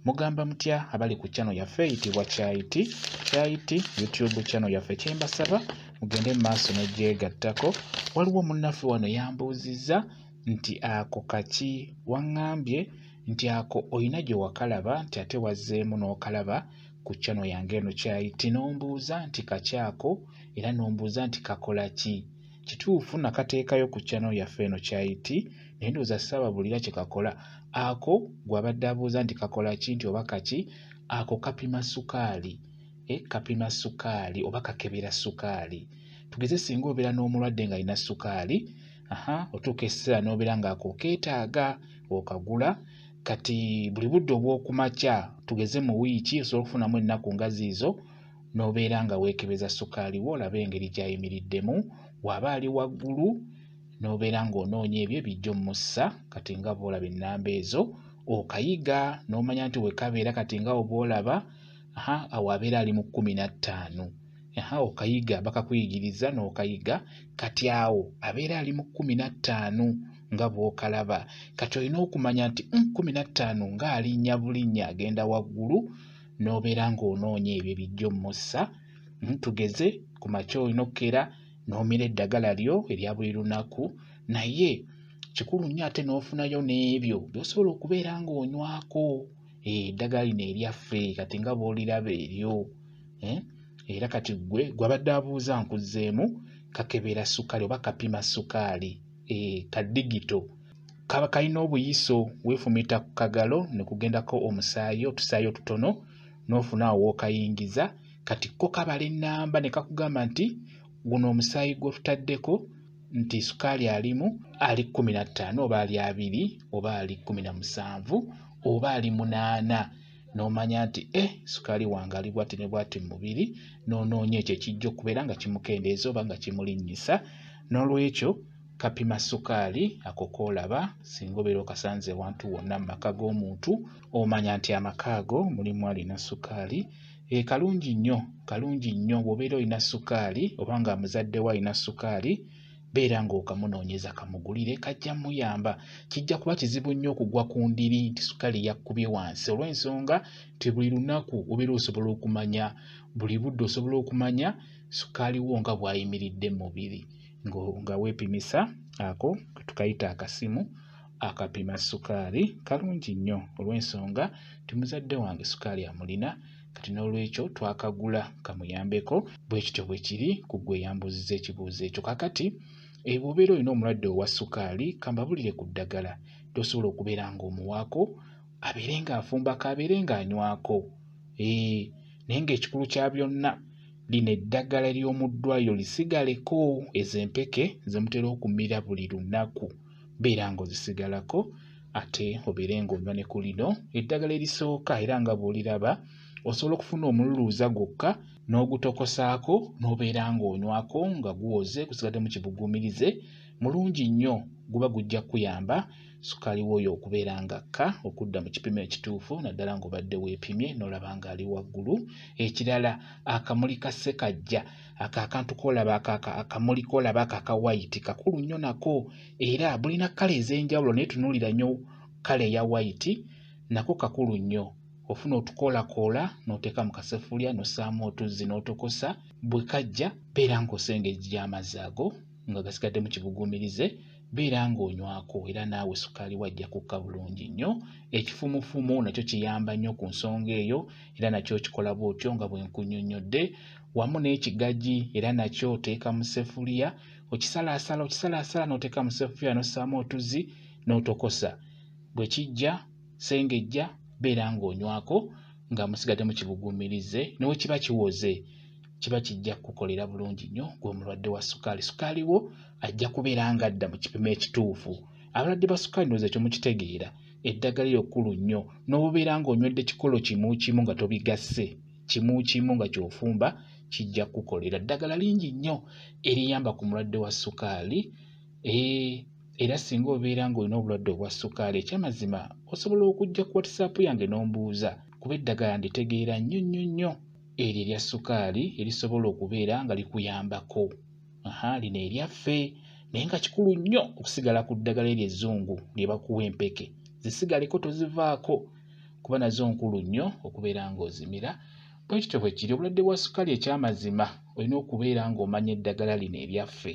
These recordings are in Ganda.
Mugamba mutya abali ku channel yaffe eyitibwa Kyayiti YouTube channel yaffe. Kyembasaba mugende maaso n'ogyegattako. Waliwo munnaffe wano yambuuzizza nti ako kaki, waŋŋambye nti ako oyina gye wakalaba nti ate wazzeemu n'okalaba ku channel yange eno Kyayiti, n'ombuuza nti kakyako era n'ombuuza nti kakola ki. Kituufu nakateekayo ku channel yaffe eno Kyayiti naye ndowooza ssaababulira kye kakola. Ako gw'abadde abuuza nti kakola ki nti oba kaki, ako kapima sukaali. Kapima sukaali oba kakebera sukaali. Tugeze singa obeera n'omulwadde ng'alina sukaali, otuuka ekiseera n'obeera ng'ako keetaaga okagula. Kati buli budde obw'okumakya, tugeze mu wiiki osobola okufunamu ennaku nga ziizo, n'obeera nga weekebeza sukaali wo olabe engeri gy'ayimiriddemu. Bw'aba ali waggulu n'obeera ng'onoonya ebyo bijja ommussa, kati nga bw'olaba ennamba ezo okayiga n'omanya nti we kabeera kati nga bw'olaba awo abeera ali mu 15. Okayiga bakakuyigiriza n'okayiga, kati awo abeera ali mu 15 nga bw'okalaba. Kati olina okumanya nti 15 ng'alinnya bulinnya agenda waggulu, n'obeera ng'onoonya ebyo bijja ommussa. Tugeze ku makya olina okukera n'omira eddagala lyo erya buli lunaku, naye kikulu nnyo ate n'ofunayo n'ebyo by'osobola okubeera ng'onywako. Eddagala lino eryaffe kati nga bw'oliraba eryo. Era kati gw'abadde abuuza nkuzzeemu, kakebera sukaali oba kapima sukaali. Kadigito kaba kalina obuyiso, weefumita ku kagalo ne kugendako omusaayi, otusaayi otutono n'ofuna awo w'okayingiza. Kati ko kabala ennamba ne kakugamba nti guno omusaayi gw'otutaddeko nti sukaali alimu ali 15 oba ali 2 oba ali 17 oba ali 8, n'omanya nti sukaali wange ali bw'ati ne bw'ati mu mubiri, n'onoonya ekyo ekijja okubeera nga kimukendeeza oba nga kimulinnyisa. N'olwekyo kapima sukaali ako koolaba singa obeera okasanze wantu wonna mu maka g'omuntu, omanya nti amaka ago mulimu alina sukaali. Kalungi nnyo bw'obeera olina sukaali oba nga muzadde we alina sukaali, beera ng'okamunoonyeza kamugulire, kajja muyamba. Kijja kuba kizibu nnyo okugwa ku ndiri nti sukaali yakkubye wansi, olw'ensonga nti buli lunaku obeera osobola okumanya, buli budde osobola okumanya sukaali wo nga bw'ayimiridde mu mubiri nga weepimisa ako tukayita akasimu akapima sukaali. Kalungi nnyo olw'ensonga nti muzadde wange sukaali amulina, kati n'olwekyo twakagula kamuyambeko. Bwe kityo bwe kiri ku gwe yambuuzizza ekibuuzo ekyo. Kakati bw'obeera olina omulwadde owa sukaali, kambabulire ku ddagala tosobola okubeera ng'omuwaako, abeere ng'afumbako, abeere ng'anywako. Naye ng'ekikulu kya byonna, lino eddagala ery'omu ddwaliro lisigaleko. Ezo empeke ze mutera okumira buli lunaku, beera ng'ozisigalako ate obeere ng'onywa ne ku lino eddagala erisooka. Era nga bw'oliraba osobola okufuna omululuuza gwokka n'ogutokosaako n'obeera ng'onywako nga guwoze gusigadde mu kibuguumirize. Mulungi nnyo, guba gujja kuyamba sukaali w'oyo okubeera ng'akka okudda mu kipimo ekituufu, naddala ng'obadde weepimye n'olaba ng'ali waggulu. Ekirala akamuli ka ssekajja, akantu koolaba akamuli koolaba aka white kakulu nnyo nako, era bulina kkala ez'enjawulo naye tunuulira nnyo kkala eya white, nako kakulu nnyo. Ofuna otukoolakoola n'oteeka mu kaseffuliya n'ossaamu otuzzi n'otokosa. Bwe kajja beera ng'osengejja amazzi ago nga gasigadde mu kibuguumirize, beera ng'onywako era naawe sukaali wajja kukka bulungi nnyo. Ekifumufumu nakyo kiyamba nnyo ku nsonga eyo, era nakyo kikola bw'otyo nga bwe nkunnyonnyodde. Wamu n'ekigagi era nakyo oteeka mu seffuliya, okisalaasala n'oteeka mu seffuliya n'ossaamu otuzzi n'otokosa. Bwe kijja sengejja, beera ng'onywako nga musigadde mu kibuguumirize. Newe kiba kiwoze, kiba kijja kukolera bulungi nnyo gw'omulwadde wa sukaali. Sukaali wo ajja kubeera ng'adda mu kipimo ekituufu. Abalwadde ba sukaali ndowooza ekyo mukitegeera, eddagala eryo kkulu nnyo. N'obeera ng'onywedde kikolo kimu kimu nga tobigasse, kimu kimu nga ky'ofumba, kijja kukolera. Ddagala lingi nnyo eriyamba ku mulwadde wa sukaali. Era singa obeera ng'olina obulwadde obwa sukaali, ekyamazima osobola okujja ku WhatsApp yange n'ombuuza, kuba eddagala nditegeera nnyo eryo erya sukaali erisobola okubeera nga likuyambako. Lino eryaffe, naye nga kikulu nnyo okusigala ku ddagala eryo ezzungu lye bakuwa empeke. Zisigaleko tozivaako. kuba nazo nkulu nnyo okubeera ng'ozimira. Bwe kityo bwe kiri obulwadde bwa ssukaali ekyamazima olina okubeera ng'omanya eddagala lino eryaffe.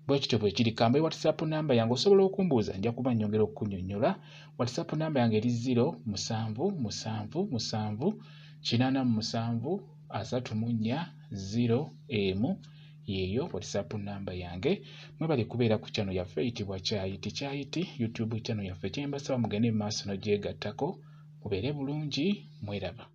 Bwe kityo bwe kiri kambe WhatsApp namba yange osobola okumbuuza nja kuba nnyongera okukunnyonnyola. WhatsApp namba yange eri 07778734 yeeyo WhatsApp namba yange. Mwebale kubeera ku channel yaffe eyitibwa Kyayiti YouTube channel yaffe. Kye mbasaba mugende mu maaso n'ogyegattako mubeere bulungi, mweraba.